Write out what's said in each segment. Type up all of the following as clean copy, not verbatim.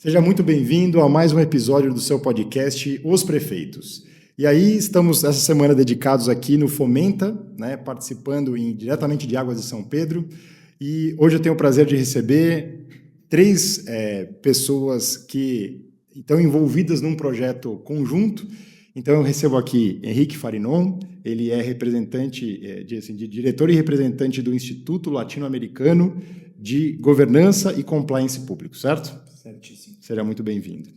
Seja muito bem-vindo a mais um episódio do seu podcast Os Prefeitos. E aí estamos essa semana dedicados aqui no Fomenta, né, participando diretamente de Águas de São Pedro. E hoje eu tenho o prazer de receber três pessoas que estão envolvidas num projeto conjunto. Então eu recebo aqui Henrique Farinon, ele é representante, de diretor e representante do Instituto Latino-Americano de Governança e Compliance Público, certo? Certíssimo. Seja muito bem-vindo.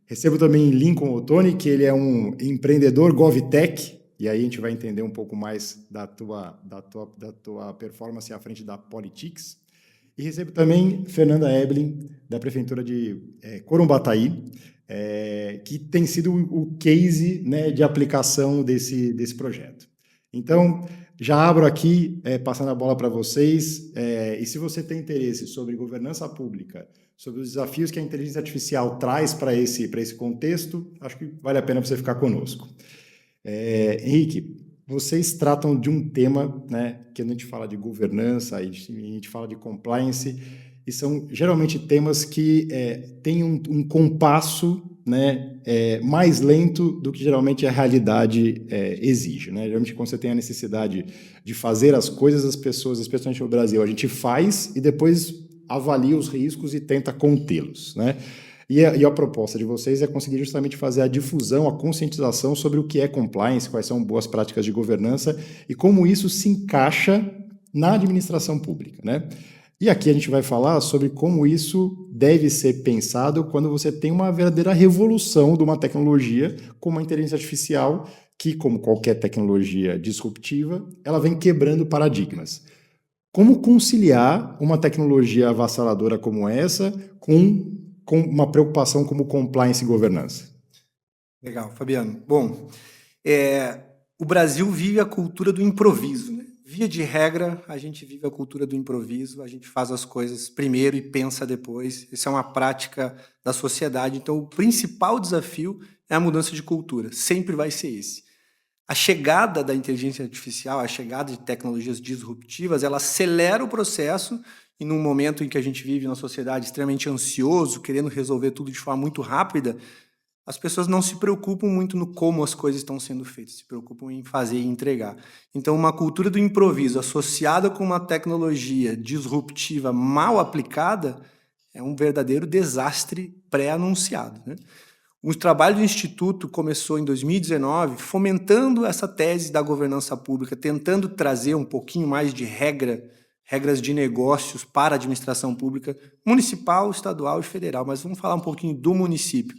Recebo também Lincoln Ottoni, que ele é um empreendedor GovTech, e aí a gente vai entender um pouco mais da tua performance à frente da Politics. E recebo também Fernanda Eblin, da Prefeitura de Corumbataí, que tem sido o case, né, de aplicação desse projeto. Então, já abro aqui, passando a bola para vocês, e se você tem interesse sobre governança pública, sobre os desafios que a inteligência artificial traz para esse contexto, acho que vale a pena você ficar conosco. Henrique, vocês tratam de um tema, né, que a gente fala de governança, a gente fala de compliance, e são geralmente temas que têm um compasso, né, mais lento do que geralmente a realidade exige, né? Geralmente quando você tem a necessidade de fazer as coisas, as pessoas, especialmente no Brasil, a gente faz e depois avalia os riscos e tenta contê-los, né? E a proposta de vocês é conseguir justamente fazer a difusão, a conscientização sobre o que é compliance, quais são boas práticas de governança e como isso se encaixa na administração pública, né? E aqui a gente vai falar sobre como isso deve ser pensado quando você tem uma verdadeira revolução de uma tecnologia como a inteligência artificial, que, como qualquer tecnologia disruptiva, ela vem quebrando paradigmas. Como conciliar uma tecnologia avassaladora como essa com uma preocupação como compliance e governança? Legal, Fabiano. Bom, o Brasil vive a cultura do improviso, né? Via de regra, a gente vive a cultura do improviso, a gente faz as coisas primeiro e pensa depois. Isso é uma prática da sociedade. Então, o principal desafio é a mudança de cultura. Sempre vai ser esse. A chegada da inteligência artificial, a chegada de tecnologias disruptivas, ela acelera o processo e num momento em que a gente vive na sociedade extremamente ansioso, querendo resolver tudo de forma muito rápida, as pessoas não se preocupam muito no como as coisas estão sendo feitas, se preocupam em fazer e entregar. Então, uma cultura do improviso associada com uma tecnologia disruptiva mal aplicada é um verdadeiro desastre pré-anunciado, né? O trabalho do Instituto começou em 2019, fomentando essa tese da governança pública, tentando trazer um pouquinho mais de regras de negócios para a administração pública municipal, estadual e federal. Mas vamos falar um pouquinho do município.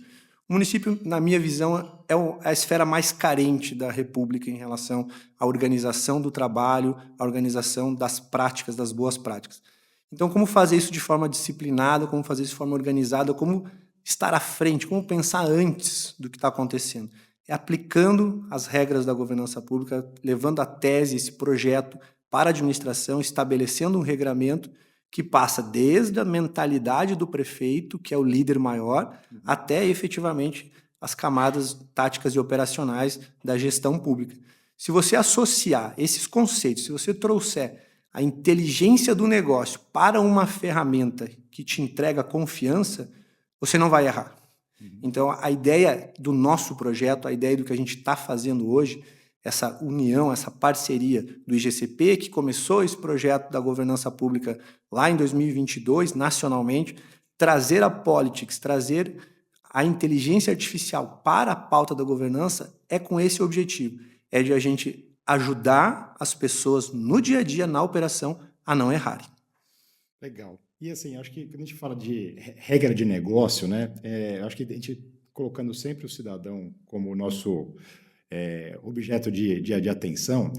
O município, na minha visão, é a esfera mais carente da República em relação à organização do trabalho, à organização das práticas, das boas práticas. Então, como fazer isso de forma disciplinada, como fazer isso de forma organizada, como estar à frente, como pensar antes do que está acontecendo. É aplicando as regras da governança pública, levando a tese, esse projeto para a administração, estabelecendo um regramento que passa desde a mentalidade do prefeito, que é o líder maior, até efetivamente as camadas táticas e operacionais da gestão pública. Se você associar esses conceitos, se você trouxer a inteligência do negócio para uma ferramenta que te entrega confiança, você não vai errar. Então, a ideia do nosso projeto, a ideia do que a gente está fazendo hoje, essa união, essa parceria do IGCP, que começou esse projeto da governança pública lá em 2022, nacionalmente, trazer a Politics, trazer a inteligência artificial para a pauta da governança, é com esse objetivo, é de a gente ajudar as pessoas no dia a dia, na operação, a não errarem. Legal. E assim, acho que quando a gente fala de regra de negócio, né, acho que a gente colocando sempre o cidadão como o nosso objeto de atenção,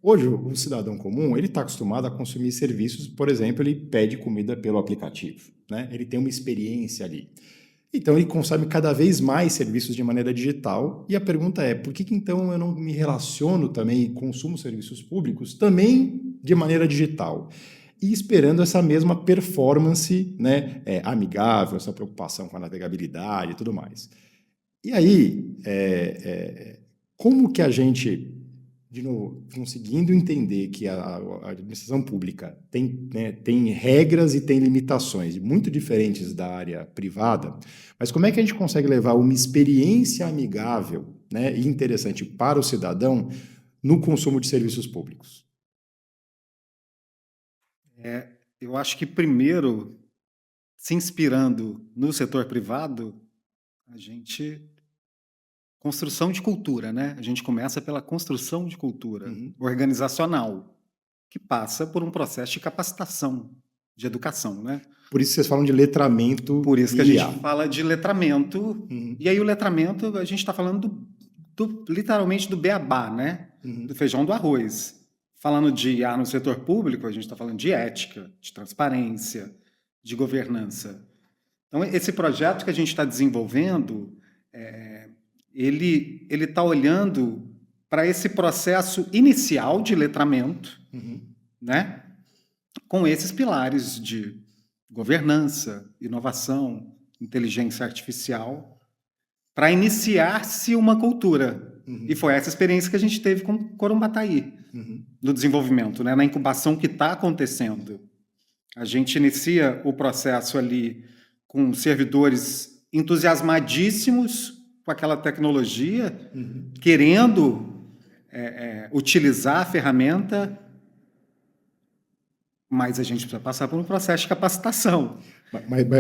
hoje o cidadão comum, ele está acostumado a consumir serviços, por exemplo, ele pede comida pelo aplicativo, né? Ele tem uma experiência ali. Então, ele consome cada vez mais serviços de maneira digital, e a pergunta é, por que então eu não me relaciono também e consumo serviços públicos também de maneira digital? E esperando essa mesma performance, né, amigável, essa preocupação com a navegabilidade e tudo mais. E aí, como que a gente de novo, conseguindo entender que a administração pública tem, né, tem regras e tem limitações muito diferentes da área privada, mas como é que a gente consegue levar uma experiência amigável, né, e interessante para o cidadão no consumo de serviços públicos? Eu acho que, primeiro, se inspirando no setor privado, a gente... Construção de cultura, né? A gente começa pela construção de cultura organizacional, que passa por um processo de capacitação, de educação, né? Por isso vocês falam de letramento. Por isso que a IA. gente fala de letramento, e aí o letramento, a gente está falando literalmente do beabá, né? Do feijão do arroz. Falando de IA no setor público, a gente está falando de ética, de transparência, de governança. Então, esse projeto que a gente está desenvolvendo, ele está olhando para esse processo inicial de letramento, né? Com esses pilares de governança, inovação, inteligência artificial, para iniciar-se uma cultura. E foi essa experiência que a gente teve com Corumbataí, no desenvolvimento, né? Na incubação que está acontecendo. A gente inicia o processo ali com servidores entusiasmadíssimos com aquela tecnologia, querendo utilizar a ferramenta, mas a gente precisa passar por um processo de capacitação.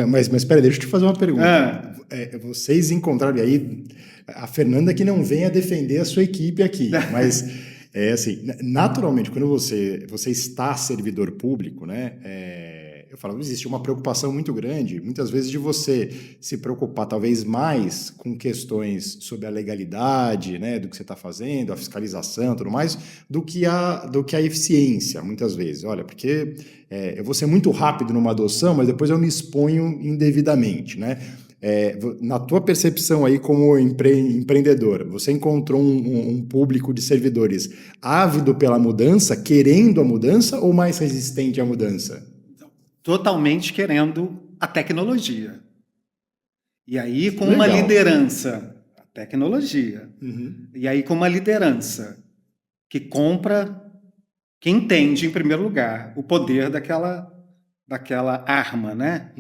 Mas peraí, deixa eu te fazer uma pergunta. Vocês encontraram, e aí a Fernanda que não venha defender a sua equipe aqui, mas assim, naturalmente, quando você está servidor público, né, eu falo, existe uma preocupação muito grande, muitas vezes, de você se preocupar talvez mais com questões sobre a legalidade, né, do que você está fazendo, a fiscalização, tudo mais, do que a eficiência, muitas vezes. Olha, porque eu vou ser muito rápido numa adoção, mas depois eu me exponho indevidamente, né? Na tua percepção aí como empreendedor, você encontrou um público de servidores ávido pela mudança, querendo a mudança ou mais resistente à mudança? Totalmente querendo a tecnologia. E aí, com uma liderança, a tecnologia, e aí com uma liderança que compra, que entende, em primeiro lugar, o poder daquela arma, né?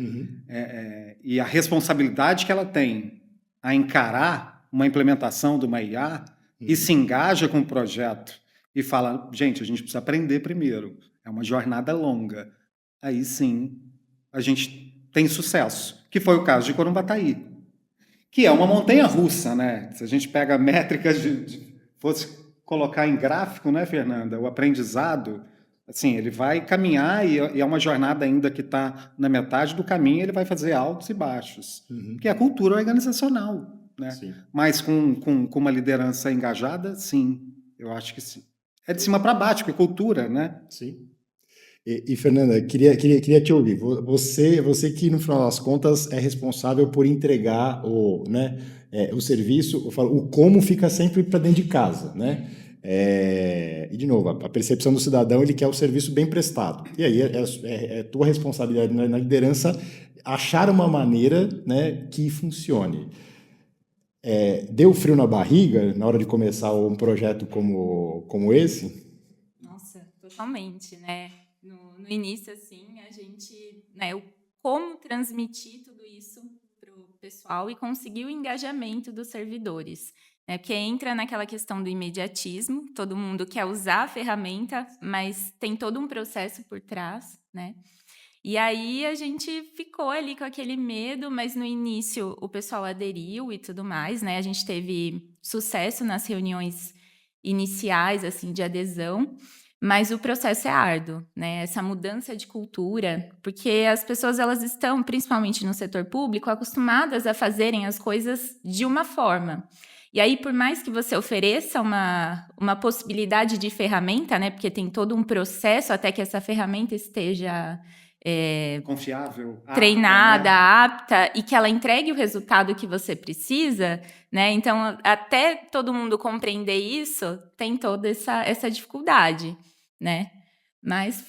E a responsabilidade que ela tem a encarar uma implementação de uma IA e se engaja com o projeto e fala, gente, a gente precisa aprender primeiro, é uma jornada longa. Aí sim a gente tem sucesso, que foi o caso de Corumbataí, que é uma montanha-russa, né? Se a gente pega métricas fosse colocar em gráfico, né, Fernanda, o aprendizado, assim, ele vai caminhar e é uma jornada ainda que está na metade do caminho, ele vai fazer altos e baixos, que é a cultura organizacional, né? Sim. Mas com uma liderança engajada, sim, eu acho que sim. É de cima para baixo, que é cultura, né? Sim. E Fernanda, queria te ouvir. Você que, no final das contas, é responsável por entregar o serviço, eu falo, o como fica sempre para dentro de casa, né? E, de novo, a percepção do cidadão, ele quer o serviço bem prestado. E aí é tua responsabilidade na liderança achar uma maneira, né, que funcione. Deu frio na barriga na hora de começar um projeto como esse? Nossa, totalmente, né? No início, assim, a gente, né, como transmitir tudo isso para o pessoal e conseguir o engajamento dos servidores, né? Porque entra naquela questão do imediatismo, todo mundo quer usar a ferramenta, mas tem todo um processo por trás, né? E aí a gente ficou ali com aquele medo, mas no início o pessoal aderiu e tudo mais, né? A gente teve sucesso nas reuniões iniciais, assim, de adesão, mas o processo é árduo, né? Essa mudança de cultura, porque as pessoas, elas estão, principalmente no setor público, acostumadas a fazerem as coisas de uma forma. E aí, por mais que você ofereça uma possibilidade de ferramenta, né? Porque tem todo um processo até que essa ferramenta esteja confiável, treinada, apta, né? apta, e que ela entregue o resultado que você precisa, né? Então, até todo mundo compreender isso, tem toda essa dificuldade, né? Mas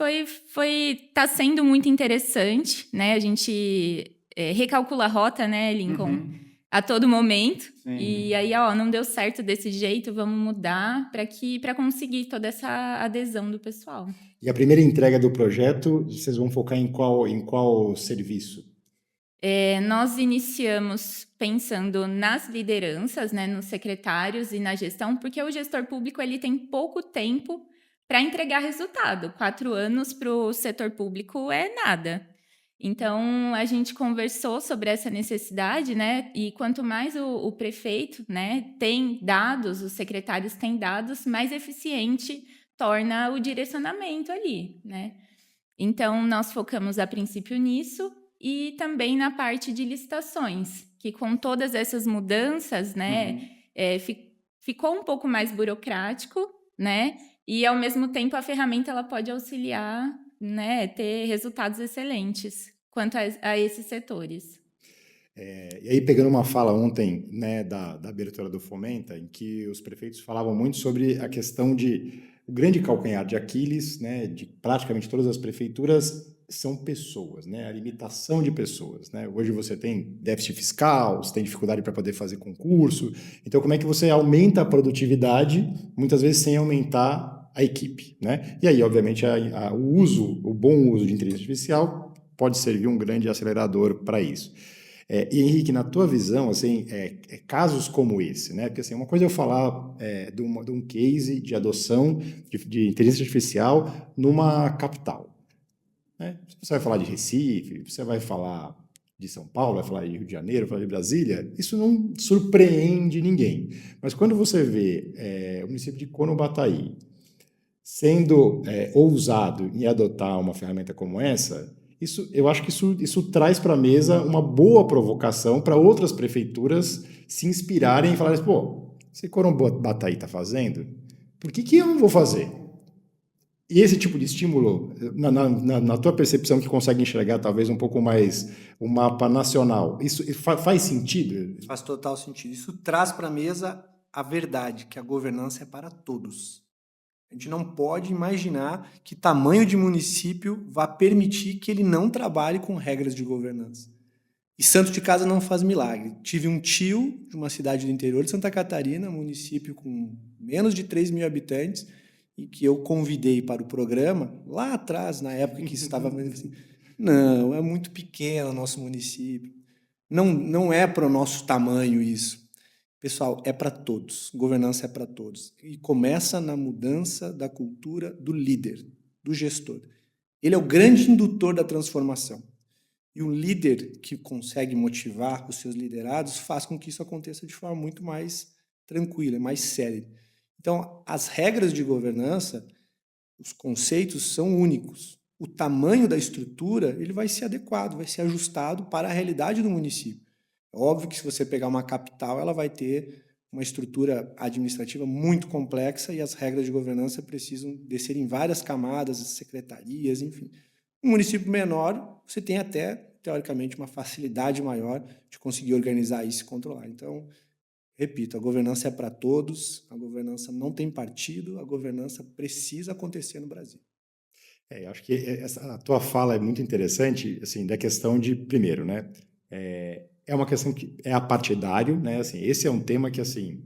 tá sendo muito interessante, né? A gente recalcula a rota, né, Lincoln? a todo momento. Sim. E aí, não deu certo desse jeito, vamos mudar para conseguir toda essa adesão do pessoal. E a primeira entrega do projeto, vocês vão focar em qual serviço? Nós iniciamos pensando nas lideranças, né, nos secretários e na gestão, porque o gestor público ele tem pouco tempo para entregar resultado. 4 anos para o setor público é nada. Então, a gente conversou sobre essa necessidade, né? E quanto mais o prefeito, né, tem dados, os secretários têm dados, mais eficiente torna o direcionamento ali, né? Então, nós focamos a princípio nisso e também na parte de licitações, que com todas essas mudanças, né, ficou um pouco mais burocrático, né? E, ao mesmo tempo, a ferramenta ela pode auxiliar, né, ter resultados excelentes quanto a esses setores. E aí, pegando uma fala ontem, né, da abertura do Fomenta, em que os prefeitos falavam muito sobre a questão de o grande calcanhar de Aquiles, né, de praticamente todas as prefeituras, são pessoas, né, a limitação de pessoas, né? Hoje você tem déficit fiscal, você tem dificuldade para poder fazer concurso, então como é que você aumenta a produtividade, muitas vezes sem aumentar a equipe, né? E aí, obviamente, o bom uso de inteligência artificial pode servir um grande acelerador para isso. E Henrique, na tua visão, assim, casos como esse, né? Porque assim, uma coisa é eu falar de um case de adoção de inteligência artificial numa capital, né? Você vai falar de Recife, você vai falar de São Paulo, vai falar de Rio de Janeiro, vai falar de Brasília, isso não surpreende ninguém. Mas quando você vê o município de Conobataí sendo ousado em adotar uma ferramenta como essa, eu acho que isso traz para a mesa uma boa provocação para outras prefeituras se inspirarem e falarem, pô, se Conobataí está fazendo, por que eu não vou fazer? E esse tipo de estímulo, na tua percepção que consegue enxergar talvez um pouco mais o mapa nacional, isso faz sentido? Faz total sentido. Isso traz para a mesa a verdade, que a governança é para todos. A gente não pode imaginar que tamanho de município vá permitir que ele não trabalhe com regras de governança. E santo de casa não faz milagre. Tive um tio de uma cidade do interior de Santa Catarina, um município com menos de 3 mil habitantes, e que eu convidei para o programa, lá atrás, na época em que isso estava assim, não, é muito pequeno o nosso município, não é para o nosso tamanho isso. Pessoal, é para todos, governança é para todos. E começa na mudança da cultura do líder, do gestor. Ele é o grande indutor da transformação. E um líder que consegue motivar os seus liderados faz com que isso aconteça de forma muito mais tranquila, mais séria. Então, as regras de governança, os conceitos são únicos. O tamanho da estrutura ele vai ser adequado, vai ser ajustado para a realidade do município. É óbvio que se você pegar uma capital, ela vai ter uma estrutura administrativa muito complexa e as regras de governança precisam descer em várias camadas, secretarias, enfim. Um município menor, você tem até, teoricamente, uma facilidade maior de conseguir organizar isso e controlar. Então, repito, a governança é para todos, a governança não tem partido, a governança precisa acontecer no Brasil. Eu acho que a tua fala é muito interessante, assim, da questão de, primeiro, né, é uma questão que é apartidário, né, assim, esse é um tema que, assim,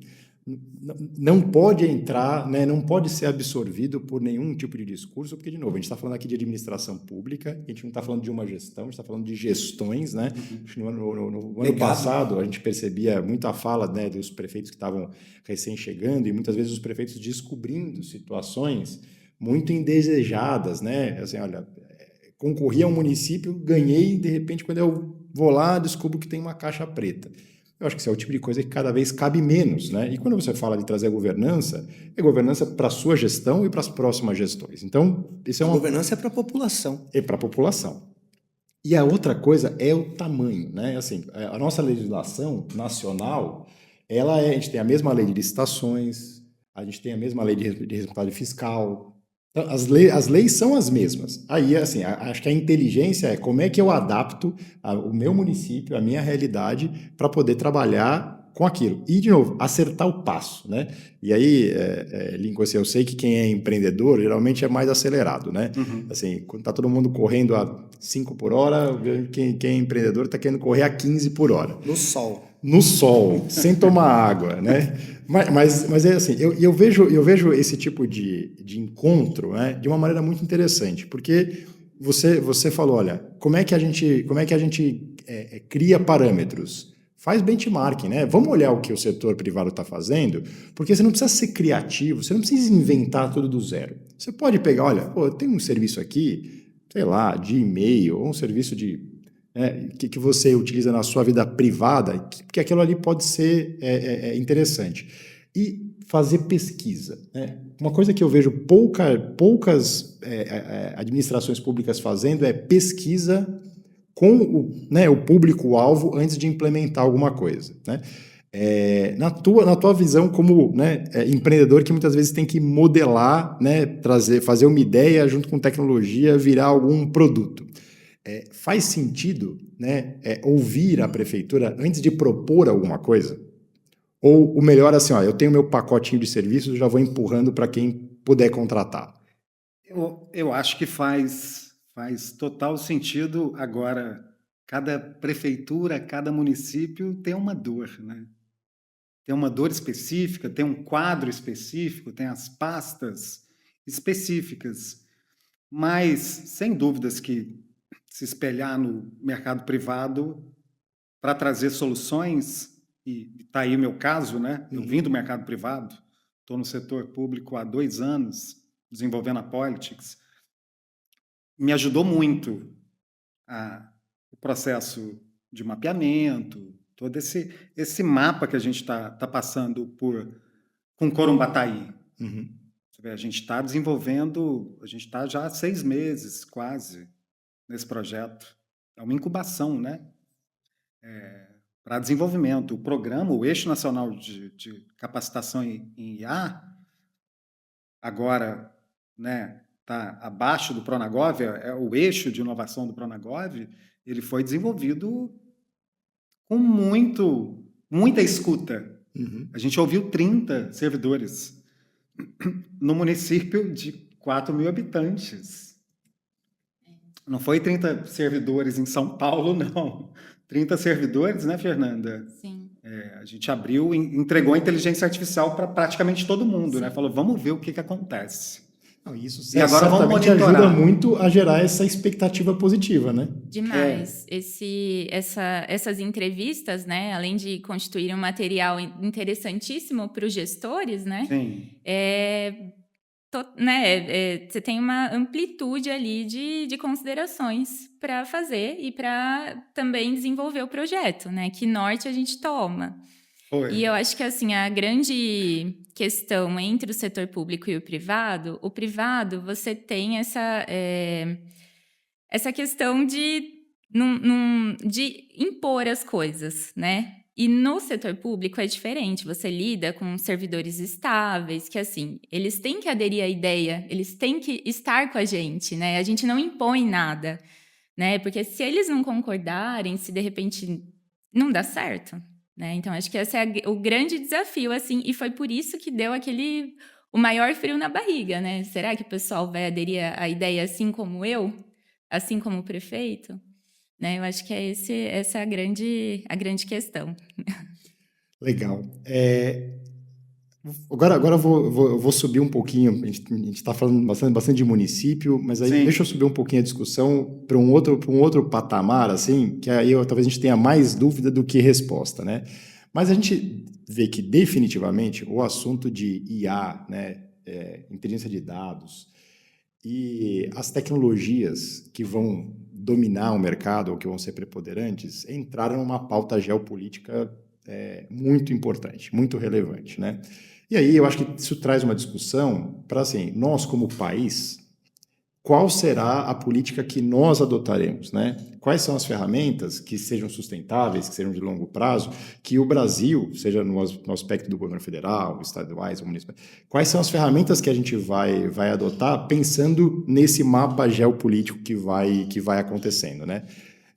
não pode entrar, né, não pode ser absorvido por nenhum tipo de discurso, porque, de novo, a gente está falando aqui de administração pública, a gente não está falando de uma gestão, a gente está falando de gestões, né? No ano passado, a gente percebia muita fala, né, dos prefeitos que estavam recém-chegando e muitas vezes os prefeitos descobrindo situações muito indesejadas, né? Assim, olha, concorri a um município, ganhei, de repente, quando eu vou lá, descubro que tem uma caixa preta. Eu acho que isso é o tipo de coisa que cada vez cabe menos, né? E quando você fala de trazer governança, é governança para a sua gestão e para as próximas gestões. Então, isso é uma... governança é para a população. É para a população. E a outra coisa é o tamanho, né? Assim, a nossa legislação nacional, a gente tem a mesma lei de licitações, a gente tem a mesma lei de responsabilidade fiscal. Então, as leis são as mesmas. Aí, assim, acho que a inteligência é como é que eu adapto o meu município, a minha realidade, para poder trabalhar com aquilo. E, de novo, acertar o passo, né? E aí, Lincoln, assim, eu sei que quem é empreendedor geralmente é mais acelerado, né? Assim, quando está todo mundo correndo a 5 por hora, quem é empreendedor está querendo correr a 15 por hora. No sol. no sol, sem tomar água, né? Mas é assim, eu vejo esse tipo de encontro, né, de uma maneira muito interessante, porque você falou, olha, como é que a gente cria parâmetros? Faz benchmarking, né? Vamos olhar o que o setor privado está fazendo, porque você não precisa ser criativo, você não precisa inventar tudo do zero. Você pode pegar, olha, pô, tem um serviço aqui, sei lá, de e-mail, ou um serviço que você utiliza na sua vida privada, que aquilo ali pode ser interessante. E fazer pesquisa, né? Uma coisa que eu vejo poucas administrações públicas fazendo é pesquisa com o público-alvo antes de implementar alguma coisa, né? Na tua visão como, né, empreendedor que muitas vezes tem que modelar, né, fazer uma ideia junto com tecnologia, virar algum produto. Faz sentido, né, ouvir a prefeitura antes de propor alguma coisa? Ou o melhor assim, ó, eu tenho meu pacotinho de serviços, eu já vou empurrando para quem puder contratar? Eu acho que faz total sentido. Agora, cada prefeitura, cada município tem uma dor, né? Tem uma dor específica, tem um quadro específico, tem as pastas específicas. Mas, sem dúvidas que se espelhar no mercado privado para trazer soluções, e está aí o meu caso, né? Eu vim do mercado privado, estou no setor público há 2 anos, desenvolvendo a Politics, me ajudou muito o processo de mapeamento, todo esse mapa que a gente está passando com Corumbataí. A gente está desenvolvendo, a gente está já há 6 meses, quase, nesse projeto. É uma incubação, né? Para desenvolvimento. O programa, o Eixo Nacional de Capacitação em IA, agora, né, está abaixo do Pronagov, é o eixo de inovação do Pronagov, ele foi desenvolvido com muita escuta. A gente ouviu 30 servidores no município de 4.000 habitantes. Não foi 30 servidores em São Paulo, não. 30 servidores, né, Fernanda? Sim. A gente abriu e entregou a inteligência artificial para praticamente todo mundo, né? Falou, vamos ver o que acontece. Isso E agora vamos monitorar. Ajuda muito a gerar essa expectativa positiva, né? Demais. Essas entrevistas, né, além de constituírem um material interessantíssimo para os gestores, né? Sim. Você tem uma amplitude ali de considerações para fazer e para também desenvolver o projeto, né? Que norte a gente toma. Foi. E eu acho que assim, a grande questão entre o setor público e o privado você tem essa questão de impor as coisas, né? E no setor público é diferente, você lida com servidores estáveis, que assim, eles têm que aderir à ideia, eles têm que estar com a gente, né? A gente não impõe nada, né? Porque se eles não concordarem, se de repente não dá certo, né? Então, acho que esse é o grande desafio, assim, e foi por isso que deu o maior frio na barriga, né? Será que o pessoal vai aderir à ideia assim como eu? Assim como o prefeito? Né? Eu acho que essa é a grande questão. Legal. Agora eu vou subir um pouquinho. A gente está falando bastante de município, mas aí deixa eu subir um pouquinho a discussão para um outro patamar, assim, que aí talvez a gente tenha mais dúvida do que resposta, né? Mas a gente vê que definitivamente o assunto de IA, né, inteligência de dados e as tecnologias que vão dominar o mercado ou que vão ser preponderantes entraram numa pauta geopolítica muito importante, muito relevante, né? E aí eu acho que isso traz uma discussão para, assim, nós como país, qual será a política que nós adotaremos, né? Quais são as ferramentas que sejam sustentáveis, que sejam de longo prazo, que o Brasil, seja no aspecto do governo federal, estaduais ou municipais, quais são as ferramentas que a gente vai adotar pensando nesse mapa geopolítico que vai acontecendo, né?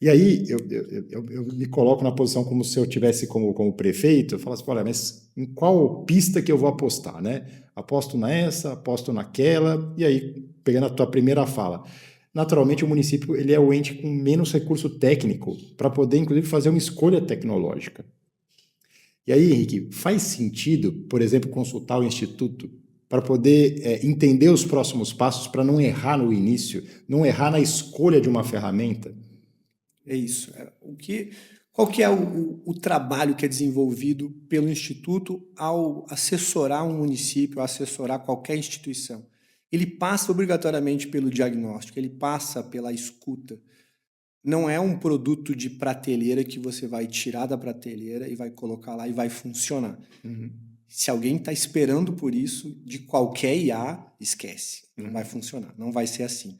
E aí eu me coloco na posição como se eu tivesse como prefeito, eu falo assim, olha, mas em qual pista que eu vou apostar, né? Aposto nessa, aposto naquela, e aí, pegando a tua primeira fala, naturalmente o município ele é o ente com menos recurso técnico para poder, inclusive, fazer uma escolha tecnológica. E aí, Henrique, faz sentido, por exemplo, consultar o Instituto para poder entender os próximos passos, para não errar no início, não errar na escolha de uma ferramenta? É isso. Qual que é o trabalho que é desenvolvido pelo Instituto ao assessorar um município, ao assessorar qualquer instituição? Ele passa obrigatoriamente pelo diagnóstico, ele passa pela escuta. Não é um produto de prateleira que você vai tirar da prateleira e vai colocar lá e vai funcionar. Uhum. Se alguém está esperando por isso, de qualquer IA, esquece. Não vai funcionar, não vai ser assim.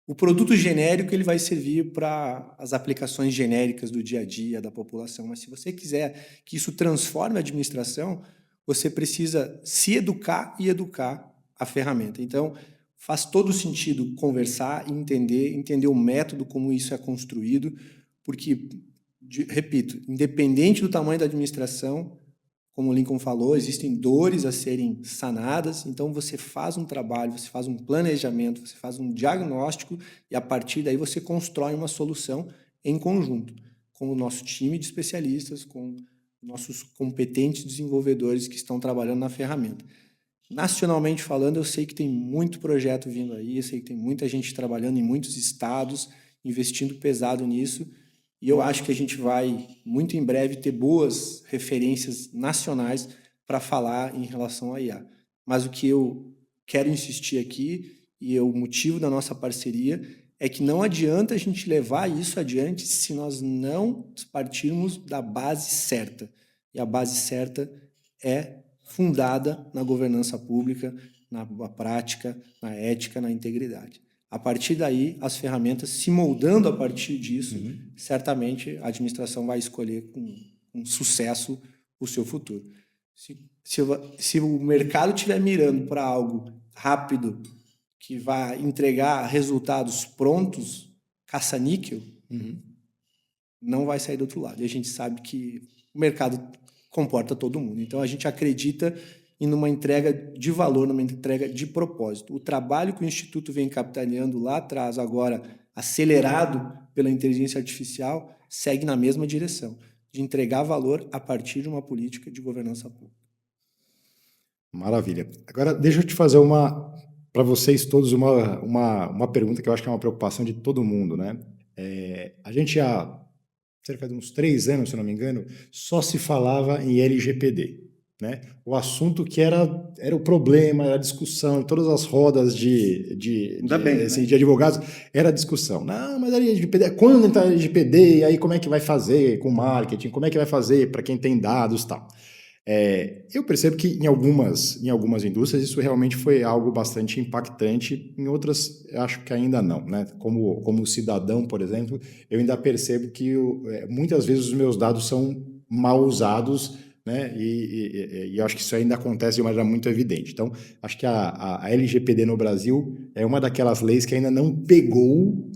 O produto genérico ele vai servir para as aplicações genéricas do dia a dia da população, mas se você quiser que isso transforme a administração, você precisa se educar e educar a ferramenta. Então, faz todo sentido conversar e entender o método como isso é construído, porque, repito, independente do tamanho da administração, como o Lincoln falou, existem dores a serem sanadas, então você faz um trabalho, você faz um planejamento, você faz um diagnóstico e a partir daí você constrói uma solução em conjunto, com o nosso time de especialistas, com nossos competentes desenvolvedores que estão trabalhando na ferramenta. Nacionalmente falando, eu sei que tem muito projeto vindo aí, eu sei que tem muita gente trabalhando em muitos estados, investindo pesado nisso, e eu acho que a gente vai, muito em breve, ter boas referências nacionais para falar em relação à IA. Mas o que eu quero insistir aqui, e o motivo da nossa parceria, é que não adianta a gente levar isso adiante se nós não partirmos da base certa. E a base certa é fundada na governança pública, na prática, na ética, na integridade. A partir daí, as ferramentas se moldando a partir disso, certamente a administração vai escolher com sucesso o seu futuro. Se o mercado estiver mirando para algo rápido, que vai entregar resultados prontos, caça-níquel, não vai sair do outro lado. E a gente sabe que o mercado comporta todo mundo. Então, a gente acredita em uma entrega de valor, numa entrega de propósito. O trabalho que o Instituto vem capitaneando lá atrás, agora acelerado pela inteligência artificial, segue na mesma direção, de entregar valor a partir de uma política de governança pública. Maravilha. Agora, deixa eu te fazer para vocês todos uma pergunta que eu acho que é uma preocupação de todo mundo, né? A gente há cerca de uns 3 anos, se não me engano, só se falava em LGPD. Né? O assunto que era o problema, era a discussão, em todas as rodas de advogados, era a discussão. Não, mas a LGPD, quando entrar a LGPD, aí como é que vai fazer com marketing, como é que vai fazer para quem tem dados e tal. Eu percebo que em algumas indústrias isso realmente foi algo bastante impactante, em outras acho que ainda não. Né? Como cidadão, por exemplo, eu ainda percebo que muitas vezes os meus dados são mal usados, né? E acho que isso ainda acontece de maneira muito evidente. Então, acho que a LGPD no Brasil é uma daquelas leis que ainda não pegou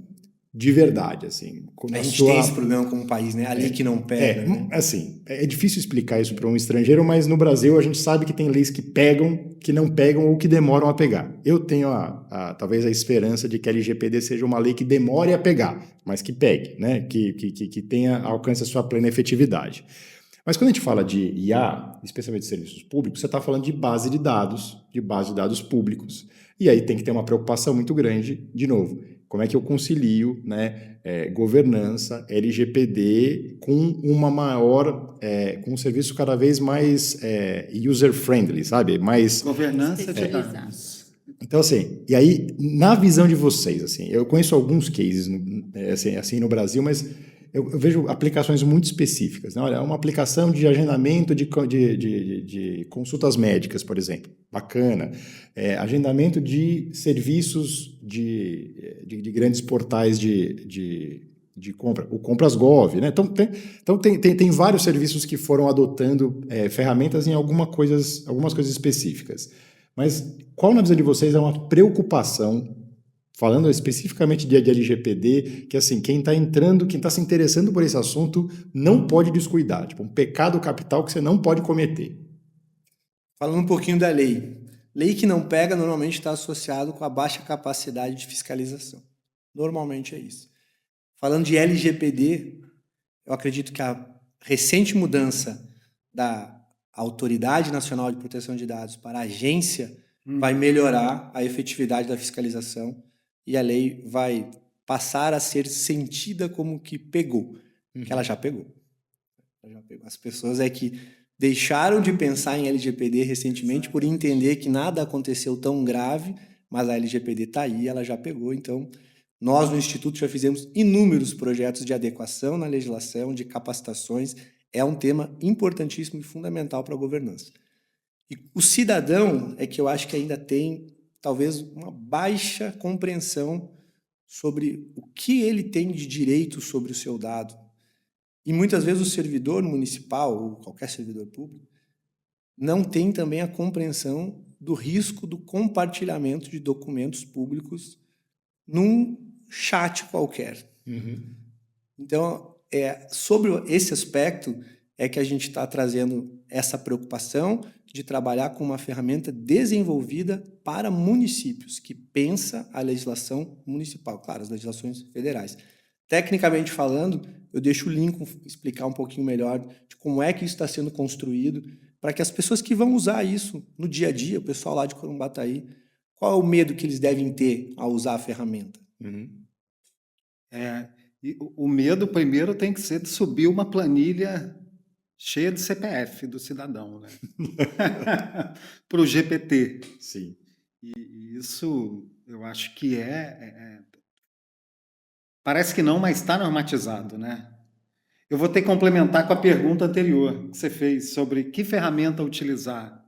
de verdade. Assim, a gente tem esse problema como país, né? A lei que não pega. Né? Assim, é difícil explicar isso para um estrangeiro, mas no Brasil a gente sabe que tem leis que pegam, que não pegam ou que demoram a pegar. Eu tenho talvez a esperança de que a LGPD seja uma lei que demore a pegar, mas que pegue, né? Que alcance a sua plena efetividade. Mas quando a gente fala de IA, especialmente de serviços públicos, você está falando de base de dados públicos. E aí tem que ter uma preocupação muito grande, de novo, como é que eu concilio, né, governança, LGPD com uma maior, com um serviço cada vez mais user-friendly, sabe? Mais governança de dados. Então, assim, e aí, na visão de vocês, assim, eu conheço alguns cases assim, no Brasil, mas eu vejo aplicações muito específicas. Né? Olha, uma aplicação de agendamento de consultas médicas, por exemplo. Bacana. Agendamento de serviços de grandes portais de compra. O Compras.gov. Né? Então tem vários serviços que foram adotando ferramentas em algumas coisas específicas. Mas qual, na visão de vocês, é uma preocupação, falando especificamente de LGPD, que assim, quem está se interessando por esse assunto não pode descuidar, tipo um pecado capital que você não pode cometer? Falando um pouquinho da lei. Lei que não pega normalmente está associado com a baixa capacidade de fiscalização. Normalmente é isso. Falando de LGPD, eu acredito que a recente mudança da Autoridade Nacional de Proteção de Dados para a agência vai melhorar a efetividade da fiscalização e a lei vai passar a ser sentida como que pegou, que ela já pegou. As pessoas que deixaram de pensar em LGPD recentemente por entender que nada aconteceu tão grave, mas a LGPD está aí, ela já pegou. Então, nós no Instituto já fizemos inúmeros projetos de adequação na legislação, de capacitações. É um tema importantíssimo e fundamental para a governança. E o cidadão é que eu acho que ainda tem, talvez, uma baixa compreensão sobre o que ele tem de direito sobre o seu dado. E muitas vezes o servidor municipal, ou qualquer servidor público, não tem também a compreensão do risco do compartilhamento de documentos públicos num chat qualquer. Então, sobre esse aspecto é que a gente está trazendo essa preocupação de trabalhar com uma ferramenta desenvolvida para municípios, que pensa a legislação municipal, claro, as legislações federais. Tecnicamente falando, eu deixo o Lincoln explicar um pouquinho melhor de como é que isso está sendo construído, para que as pessoas que vão usar isso no dia a dia, o pessoal lá de Corumbataí, qual é o medo que eles devem ter ao usar a ferramenta? E o medo, primeiro, tem que ser de subir uma planilha cheia de CPF do cidadão, né? Para o GPT. Sim. E isso, eu acho que parece que não, mas está normatizado, né? Eu vou ter que complementar com a pergunta anterior que você fez sobre que ferramenta utilizar.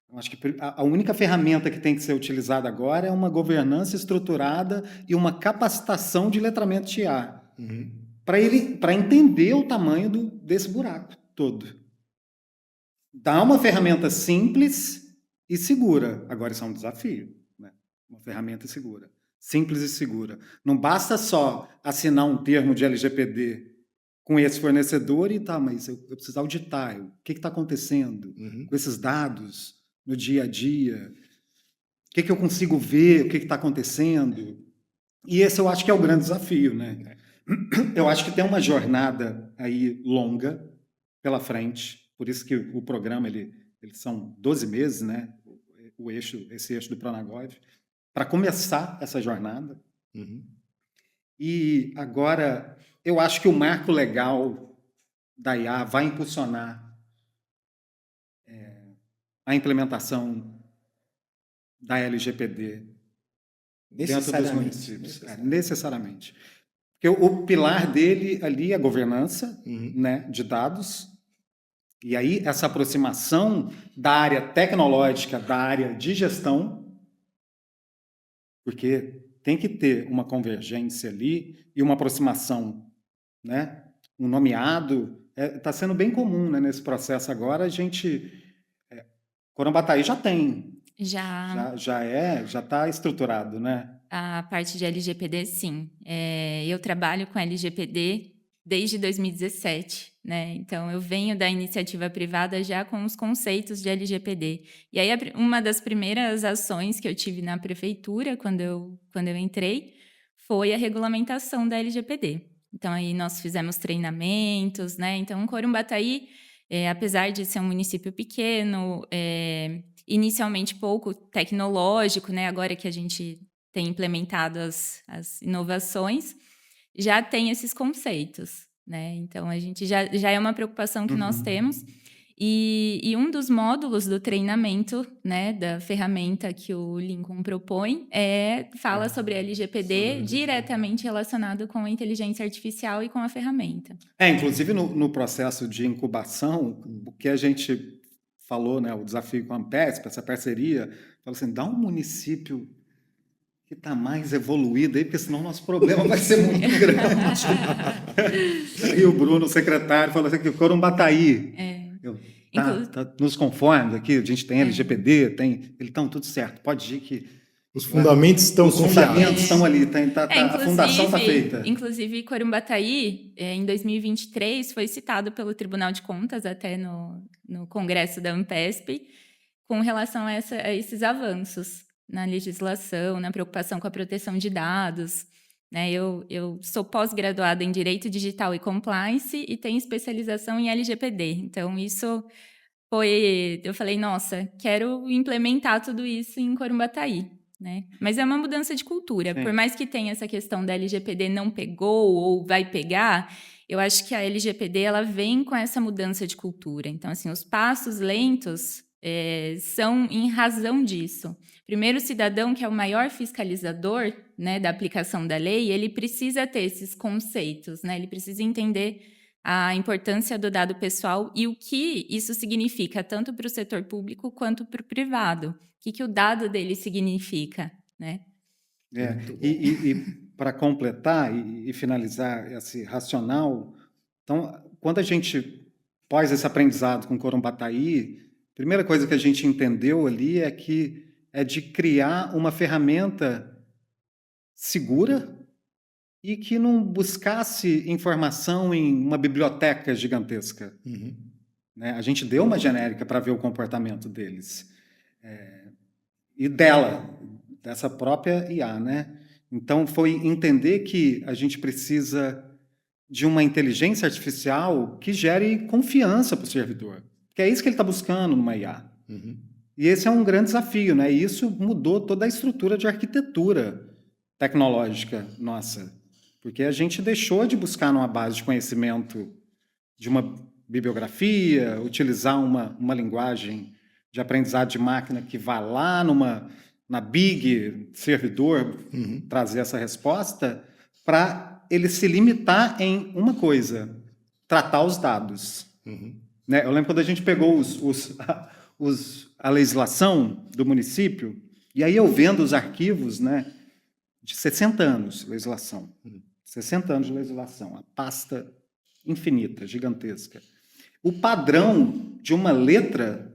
Eu acho que a única ferramenta que tem que ser utilizada agora é uma governança estruturada e uma capacitação de letramento de IA. Para entender o tamanho desse buraco todo. Dá uma ferramenta simples e segura. Agora isso é um desafio, né? Uma ferramenta segura. Simples e segura. Não basta só assinar um termo de LGPD com esse fornecedor e mas eu preciso auditar. O que está acontecendo com esses dados no dia a dia? O que eu consigo ver? O que está acontecendo? E esse eu acho que é o grande desafio, né? Eu acho que tem uma jornada aí longa pela frente, por isso que o programa eles são 12 meses, né? Esse eixo do Pronagov, para começar essa jornada. E agora, eu acho que o marco legal da IA vai impulsionar a implementação da LGPD dentro dos municípios. Necessariamente. Porque o pilar dele ali é a governança, né, de dados. E aí, essa aproximação da área tecnológica, da área de gestão, porque tem que ter uma convergência ali e uma aproximação, né? Um nomeado. Está sendo bem comum, né, nesse processo agora. A gente... Corumbataí já tem. Já está estruturado, né? A parte de LGPD, sim. Eu trabalho com LGPD desde 2017, né? Então, eu venho da iniciativa privada já com os conceitos de LGPD. E aí, uma das primeiras ações que eu tive na prefeitura, quando eu entrei, foi a regulamentação da LGPD. Então, aí nós fizemos treinamentos, né? Então, Corumbataí, apesar de ser um município pequeno, inicialmente pouco tecnológico, né? Agora que a gente tem implementado as inovações, já tem esses conceitos, né? Então, a gente já é uma preocupação que nós temos. E um dos módulos do treinamento, né, da ferramenta que o Lincoln propõe, fala sobre LGPD diretamente relacionado com a inteligência artificial e com a ferramenta. Inclusive no processo de incubação, o que a gente falou, né, o desafio com a Ampesp, essa parceria, falou assim, dá um município que está mais evoluído aí, porque senão o nosso problema vai ser muito grande. E o Bruno, o secretário, falou assim que o Corumbataí tá nos conformes aqui, a gente tem LGPD, estão tudo certo, pode ir que... Os fundamentos estão confiáveis. Os fundamentos estão ali, a fundação está feita. Inclusive, Corumbataí, em 2023, foi citado pelo Tribunal de Contas, até no Congresso da Ampesp, com relação a esses avanços na legislação, na preocupação com a proteção de dados, né? Eu sou pós-graduada em Direito Digital e Compliance e tenho especialização em LGPD. Então, isso eu falei, nossa, quero implementar tudo isso em Corumbataí, né? Mas é uma mudança de cultura. Sim. Por mais que tenha essa questão da LGPD não pegou ou vai pegar, eu acho que a LGPD ela vem com essa mudança de cultura. Então, assim, os passos lentos são em razão disso. Primeiro, o cidadão, que é o maior fiscalizador, né, da aplicação da lei, ele precisa ter esses conceitos, né? Ele precisa entender a importância do dado pessoal e o que isso significa, tanto para o setor público quanto para o privado. O que o dado dele significa, né? E para completar e finalizar esse racional, então, quando a gente pós esse aprendizado com Corumbataí, a primeira coisa que a gente entendeu ali é que é de criar uma ferramenta segura e que não buscasse informação em uma biblioteca gigantesca. Né? A gente deu uma genérica para ver o comportamento deles. E dessa própria IA, né? Então, foi entender que a gente precisa de uma inteligência artificial que gere confiança para o servidor. Que é isso que ele está buscando numa IA. E esse é um grande desafio, né? E isso mudou toda a estrutura de arquitetura tecnológica nossa. Porque a gente deixou de buscar numa base de conhecimento de uma bibliografia, utilizar uma linguagem de aprendizado de máquina que vá lá na big servidor trazer essa resposta, para ele se limitar em uma coisa: tratar os dados. Né? Eu lembro quando a gente pegou a legislação do município, e aí eu vendo os arquivos, né, de 60 anos de legislação. 60 anos de legislação, a pasta infinita, gigantesca. O padrão de uma letra,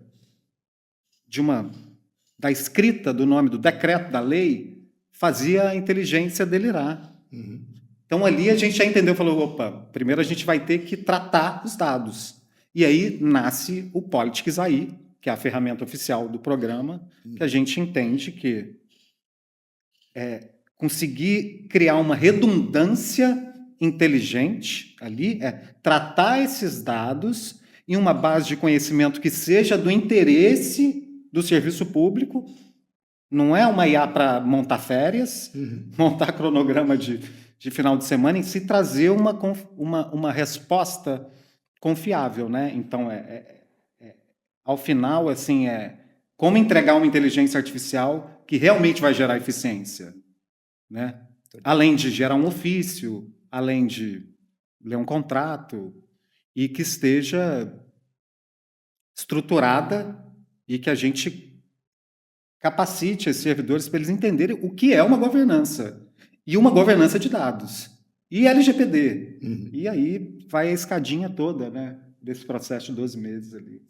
da escrita do nome do decreto da lei, fazia a inteligência delirar. Então, ali a gente já entendeu, falou, opa, primeiro a gente vai ter que tratar os dados. E aí nasce o Politics AI, que é a ferramenta oficial do programa, que a gente entende que conseguir criar uma redundância inteligente ali, tratar esses dados em uma base de conhecimento que seja do interesse do serviço público. Não é uma IA para montar férias, montar cronograma de final de semana, em si trazer uma resposta confiável, né? Então, ao final, assim, como entregar uma inteligência artificial que realmente vai gerar eficiência, né? Além de gerar um ofício, além de ler um contrato, e que esteja estruturada e que a gente capacite esses servidores para eles entenderem o que é uma governança, e uma governança de dados, e LGPD. E aí vai a escadinha toda, né, desse processo de 12 meses ali.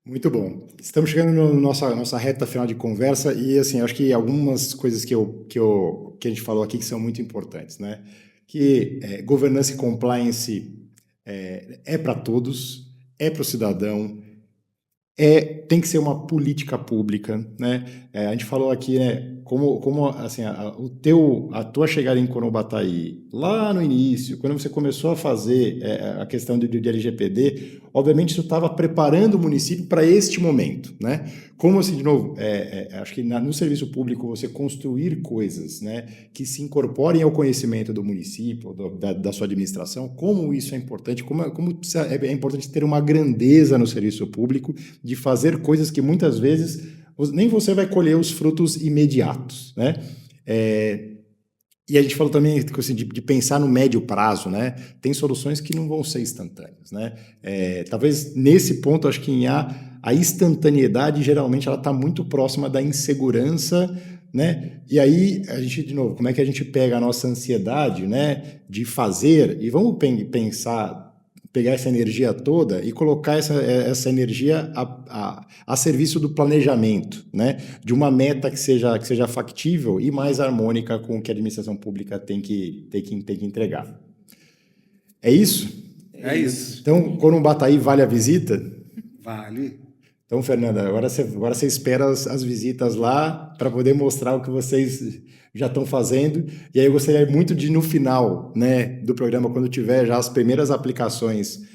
Muito bom. Estamos chegando na nossa reta final de conversa e, assim, acho que algumas coisas que a gente falou aqui que são muito importantes, né? Que governança e compliance é para todos, é para o cidadão, tem que ser uma política pública, né? A gente falou aqui, né? Como assim, a tua chegada em Corumbataí, lá no início, quando você começou a fazer a questão de LGPD, obviamente isso estava preparando o município para este momento, né? Como assim, de novo, acho que no serviço público você construir coisas, né, que se incorporem ao conhecimento do município, da sua administração, como isso é importante, como é importante ter uma grandeza no serviço público de fazer coisas que muitas vezes nem você vai colher os frutos imediatos, né? E a gente falou também assim, de pensar no médio prazo, né? Tem soluções que não vão ser instantâneas, né? Talvez nesse ponto, acho que em a instantaneidade geralmente ela está muito próxima da insegurança, né? E aí a gente, de novo, como é que a gente pega a nossa ansiedade, né, de fazer, e vamos pegar essa energia toda e colocar essa energia a serviço do planejamento, né? De uma meta que seja factível e mais harmônica com o que a administração pública tem que entregar. É isso? É isso. Então, Corumbataí vale a visita? Vale. Então, Fernanda, agora você espera as visitas lá para poder mostrar o que vocês já estão fazendo. E aí eu gostaria muito de, no final, né, do programa, quando tiver já as primeiras aplicações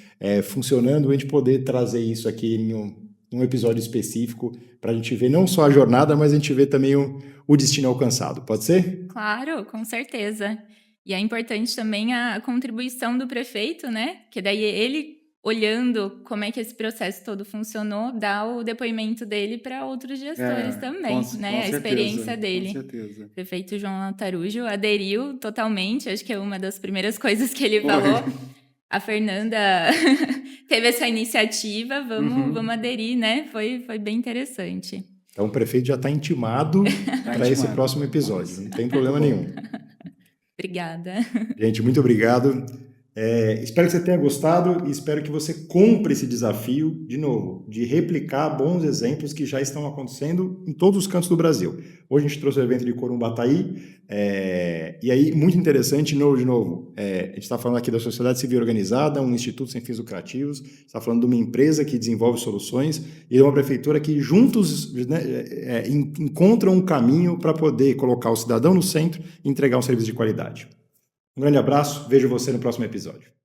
funcionando, a gente poder trazer isso aqui em um episódio específico para a gente ver não só a jornada, mas a gente ver também o destino alcançado. Pode ser? Claro, com certeza. E é importante também a contribuição do prefeito, né? Que daí ele, olhando como é que esse processo todo funcionou, dá o depoimento dele para outros gestores também, né? A experiência dele. Com certeza. O prefeito João Altarujo aderiu totalmente, acho que é uma das primeiras coisas que ele falou. A Fernanda teve essa iniciativa, vamos aderir, né? Foi bem interessante. Então o prefeito já está intimado para esse próximo episódio, não tem problema nenhum. Obrigada. Gente, muito obrigado. Espero que você tenha gostado e espero que você cumpra esse desafio, de novo, de replicar bons exemplos que já estão acontecendo em todos os cantos do Brasil. Hoje a gente trouxe o evento de Corumbataí, e aí, muito interessante, de novo, a gente está falando aqui da sociedade civil organizada, um instituto sem fins lucrativos, está falando de uma empresa que desenvolve soluções e de uma prefeitura que juntos, né, encontram um caminho para poder colocar o cidadão no centro e entregar um serviço de qualidade. Um grande abraço, vejo você no próximo episódio.